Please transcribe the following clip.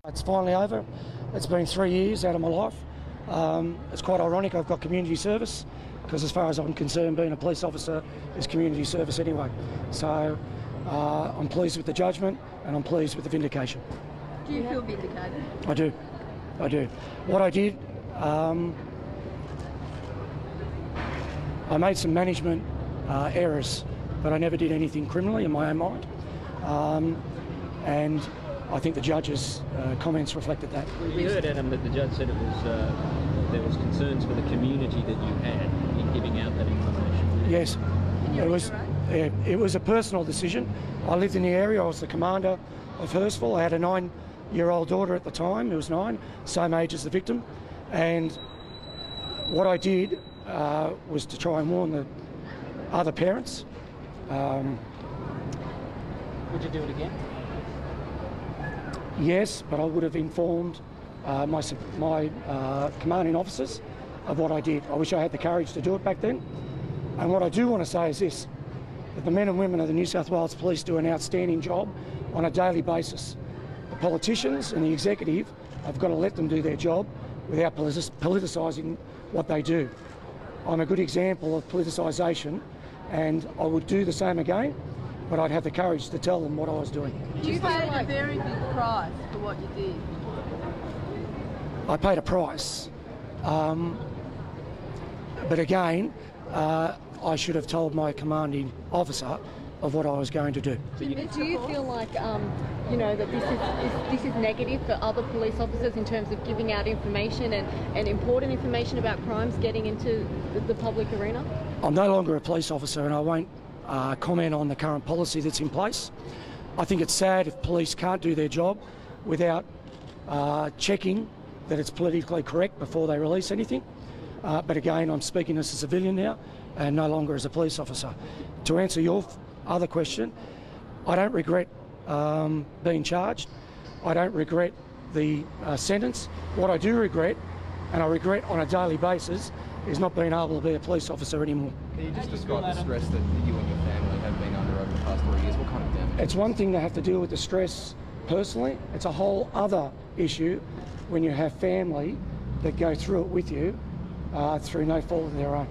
It's finally over. It's been 3 years out of my life. It's quite ironic I've got community service, because as far as I'm concerned, being a police officer is community service anyway. So I'm pleased with the judgment and I'm pleased with the vindication. Do you feel vindicated? I do. I do. What I did, I made some management errors, but I never did anything criminally in my own mind. And I think the judge's comments reflected that. We heard, Adam, that the judge said it was there was concerns for the community that you had in giving out that information. Yes, it was a personal decision. I lived in the area. I was the commander of Hurstville. I had a 9-year-old daughter at the time, who was 9, same age as the victim. And what I did was to try and warn the other parents. Would you do it again? Yes, but I would have informed my commanding officers of what I did. I wish I had the courage to do it back then. And what I do want to say is this, that the men and women of the New South Wales Police do an outstanding job on a daily basis. The politicians and the executive have got to let them do their job without politicising what they do. I'm a good example of politicisation, and I would do the same again, but I'd have the courage to tell them what I was doing. You paid a very big price for what you did. I paid a price, but again, I should have told my commanding officer of what I was going to do. Do you feel like, you know, that this is negative for other police officers in terms of giving out information and important information about crimes getting into the public arena? I'm no longer a police officer, and I won't comment on the current policy that's in place. I think it's sad if police can't do their job without checking that it's politically correct before they release anything. But again, I'm speaking as a civilian now and no longer as a police officer. To answer your other question, I don't regret being charged. I don't regret the sentence. What I do regret, and I regret on a daily basis, is not being able to be a police officer anymore. Can you just describe the stress that you and your family have been under over the past 3 years? What kind of damage? It's one thing to have to deal with the stress personally. It's a whole other issue when you have family that go through it with you through no fault of their own.